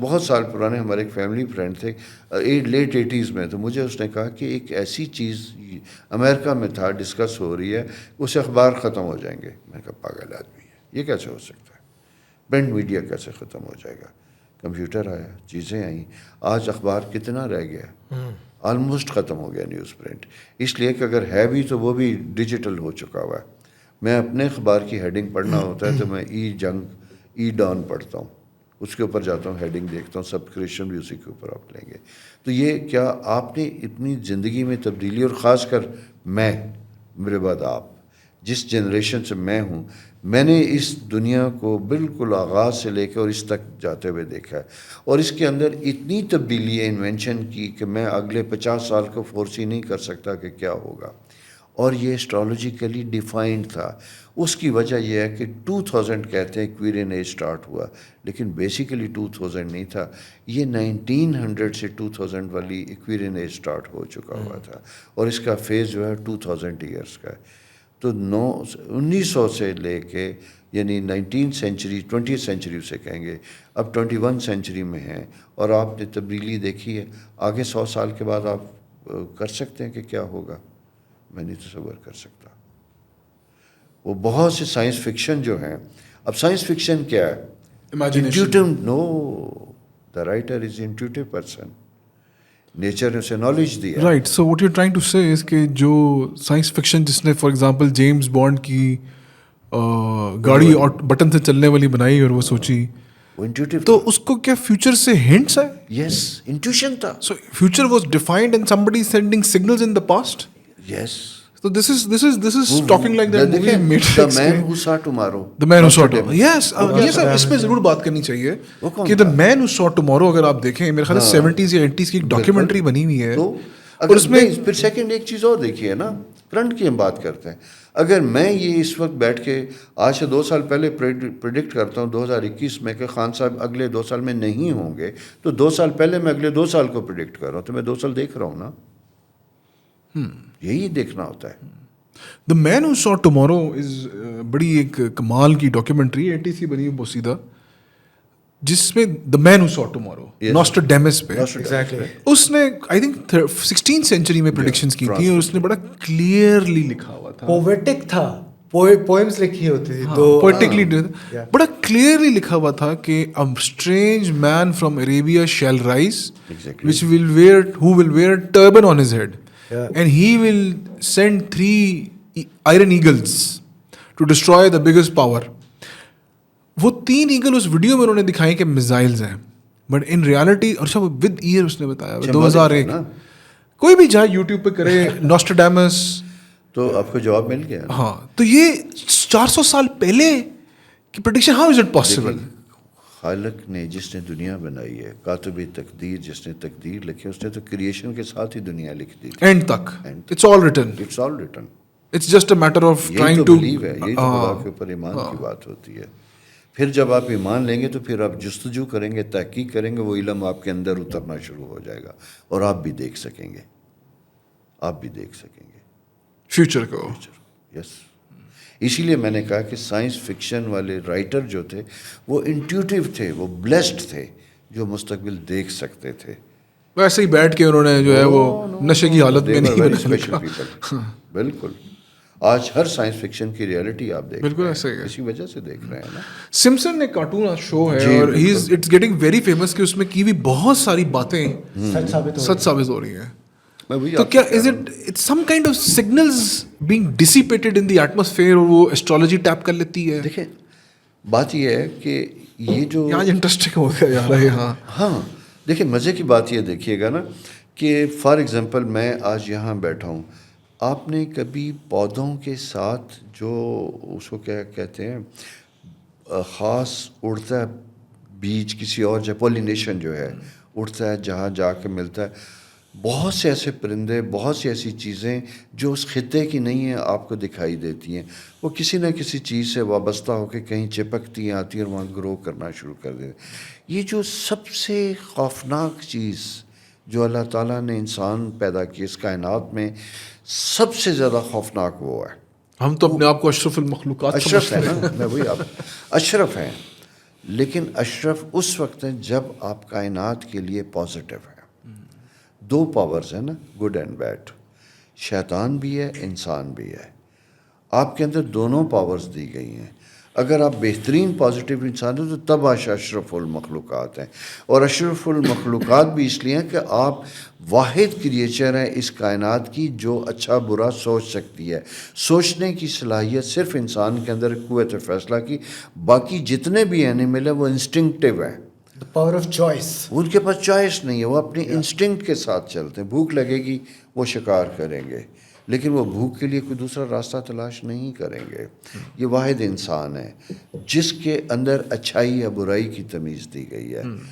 بہت سال پرانے ہمارے ایک فیملی فرینڈ تھے لیٹ 80s میں، تو مجھے اس نے کہا کہ ایک ایسی چیز امریکہ میں تھا ڈسکس ہو رہی ہے، اس سے اخبار ختم ہو جائیں گے. میں نے کہا پاگل آدمی ہے، یہ کیسے ہو سکتا ہے؟ پرنٹ میڈیا کیسے ختم ہو جائے گا؟ کمپیوٹر آیا، چیزیں آئیں، آج اخبار کتنا رہ گیا؟ آلموسٹ ختم ہو گیا نیوز پرنٹ. اس لیے کہ اگر ہے بھی تو وہ بھی ڈیجیٹل ہو چکا ہوا ہے. میں اپنے اخبار کی ہیڈنگ پڑھنا ہوتا ہے تو میں ای جنگ، ای ڈان پڑھتا ہوں، اس کے اوپر جاتا ہوں، ہیڈنگ دیکھتا ہوں، سبسکرپشن بھی اسی کے اوپر آپ لیں گے. تو یہ کیا آپ نے اپنی زندگی میں تبدیلی، اور خاص کر میں، میرے بعد آپ، جس جنریشن سے میں ہوں، میں نے اس دنیا کو بالکل آغاز سے لے کے اور اس تک جاتے ہوئے دیکھا ہے، اور اس کے اندر اتنی تبدیلی ہے انوینشن کی کہ میں اگلے 50 سال کو فورسی نہیں کر سکتا کہ کیا ہوگا. اور یہ اسٹرالوجیکلی ڈیفائنڈ تھا. اس کی وجہ یہ ہے کہ 2000 کہتے ہیں ایکویرین ایج سٹارٹ ہوا، لیکن بیسیکلی 2000 نہیں تھا، یہ 1900 سے 2000 والی ایکویرین ایج سٹارٹ ہو چکا ہوا تھا، اور اس کا فیز جو ہے 2000 ایئرس کا ہے. تو 1900 سے لے کے یعنی 19 سینچری 20 سینچری سے کہیں گے، اب 21 سینچری میں ہیں، اور آپ نے تبدیلی دیکھی ہے. آگے 100 سال کے بعد آپ کر سکتے ہیں کہ کیا ہوگا؟ میں نہیں تصور کر سکتا. وہ بہت سے سائنس فکشن جو ہیں، اب سائنس فکشن کیا ہے؟ Intuitive. No, the writer is intuitive person. Nature نے اسے نالج دی ہے. Right. So what you trying to say is کہ جو سائنس فکشن جس نے فار ایگزامپل جیمز بانڈ کی گاڑی اور بٹن سے چلنے والی بنائی اور وہ سوچی، تو اس کو کیا فیوچر سے ہنٹس ہے؟ یس، انٹیوشن تھا. So future was defined and somebody is sending signals in the past. Yes. So this is talking like that movie Matrix. The Man Who Saw Tomorrow. The Man Who Saw Tomorrow. Yes, یہ سب اس پہ ضرور بات کرنی چاہیے کہ The Man Who Saw Tomorrow اگر آپ دیکھیں، میرے خیال سے 70s یا 80s کی ایک ڈاکیومنٹری بنی ہوئی ہے. اور اس میں پھر سیکنڈ ایک چیز اور دیکھیے نا، فرنٹ کی ہم بات کرتے ہیں. اگر میں یہ اس وقت بیٹھ کے آج سے 2 سال پہلے پریڈکٹ کرتا ہوں 2021 میں کہ خان صاحب اگلے 2 سال میں نہیں ہوں گے، تو 2 سال پہلے میں اگلے 2 سال کو پریڈکٹ کر رہا ہوں، تو میں 2 سال دیکھ رہا ہوں نا. یہی دیکھنا ہوتا ہے. The Man Who Saw Tomorrow is بڑی ایک کمال کی ڈاکیومنٹری 80s کی بنی ہوئی بوسیدہ، جس میں The Man Who Saw Tomorrow نوسٹراڈیمس پہ اس نے آئی تھنک 16 سینچری میں پریڈکشنز کی تھیں، اور اس نے بڑا کلیئرلی لکھا ہوا تھا. پویٹک تھا، پوئمز لکھی ہوتی تھی، پوئٹکلی بڑا کلیئرلی لکھا ہوا تھا کہ a strange man from Arabia shall rise, which will wear a turban on his head. And he will send 3 iron eagles to destroy the biggest power. وہ 3 ایگل اس ویڈیو میں انہوں نے دکھائے کہ میزائلز ہیں، بٹ ان ریالٹی، اور سب with year اس نے بتایا 2001. کوئی بھی جائے یوٹیوب پہ کرے نوسٹراڈیمس، تو آپ کو جواب مل گیا. ہاں، تو یہ 400 سال پہلے کی prediction. How is it possible? خالق نے جس نے دنیا بنائی ہے، کاتب تقدیر جس نے تقدیر لکھی، اس نے تو کریشن کے ساتھ ہی دنیا لکھ دی اینڈ تک. It's all written. It's just a matter of trying to believe ہے. یہی تو خدا کے اوپر ایمان کی بات ہوتی ہے. پھر جب آپ ایمان لیں گے تو پھر آپ جستجو کریں گے، تحقیق کریں گے، وہ علم آپ کے اندر اترنا شروع ہو جائے گا، اور آپ بھی دیکھ سکیں گے، آپ بھی دیکھ سکیں گے فیوچر کو. یس. اسی لیے میں نے کہا کہ سائنس فکشن والے رائٹر جو تھے وہ انٹیوٹیو تھے، وہ بلیسڈ تھے، جو مستقبل دیکھ سکتے تھے. ویسے ہی بیٹھ کے انہوں نے جو ہے وہ نشے کی حالت میں نہیں اسپیشل پیپل. بالکل. آج ہر سائنس فکشن کی ریئلٹی آپ دیکھ بالکل ایسے ہی اسی وجہ سے دیکھ رہے ہیں نا. سمپسن ایک کارٹون شو ہے، اور اٹس گیٹنگ ویری فیمس کہ اس میں کی بھی بہت ساری باتیں سچ ثابت ہو رہی ہیں. تو کیا is it some kind of signals being dissipated in the atmosphere, اور وہ ایسٹرالوجی ٹیپ کر لیتی ہے؟ دیکھیں بات یہ ہے کہ یہ جو آج انٹرسٹنگ ہو گیا جا رہا ہے. ہاں دیکھیں مزے کی بات یہ دیکھیے گا نا کہ فار ایگزامپل میں آج یہاں بیٹھا ہوں، آپ نے کبھی پودوں کے ساتھ جو اس کو کیا کہتے ہیں خاص اڑتا ہے بیج کسی اور جگہ، پولینیشن جو ہے اڑتا ہے جہاں جا کے ملتا ہے، بہت سے ایسے پرندے، بہت سی ایسی چیزیں جو اس خطے کی نہیں ہیں آپ کو دکھائی دیتی ہیں، وہ کسی نہ کسی چیز سے وابستہ ہو کے کہیں چپکتی آتی ہیں اور وہاں گرو کرنا شروع کر دیتے. یہ جو سب سے خوفناک چیز جو اللہ تعالیٰ نے انسان پیدا کی اس کائنات میں، سب سے زیادہ خوفناک وہ ہے. ہم تو اپنے آپ کو اشرف المخلوقات اشرف ہے نا، میں وہی آپ اشرف ہیں. لیکن اشرف اس وقت ہے جب آپ کائنات کے لیے پازیٹیو ہے. دو پاورز ہیں نا، گڈ اینڈ بیڈ. شیطان بھی ہے، انسان بھی ہے. آپ کے اندر دونوں پاورز دی گئی ہیں. اگر آپ بہترین پازیٹیو انسان ہیں تو تب اشرف المخلوقات ہیں. اور اشرف المخلوقات بھی اس لیے ہیں کہ آپ واحد کریچر ہیں اس کائنات کی جو اچھا برا سوچ سکتی ہے. سوچنے کی صلاحیت صرف انسان کے اندر قوت فیصلہ کی. باقی جتنے بھی اینیمل ہیں وہ انسٹنکٹیو ہیں. The power of choice. ان کے پاس چوائس نہیں ہے، وہ اپنی انسٹنکٹ کے ساتھ چلتے ہیں. بھوک لگے گی وہ شکار کریں گے، لیکن وہ بھوک کے لیے کوئی دوسرا راستہ تلاش نہیں کریں گے. یہ واحد انسان ہے جس کے اندر اچھائی یا برائی کی تمیز دی گئی ہے.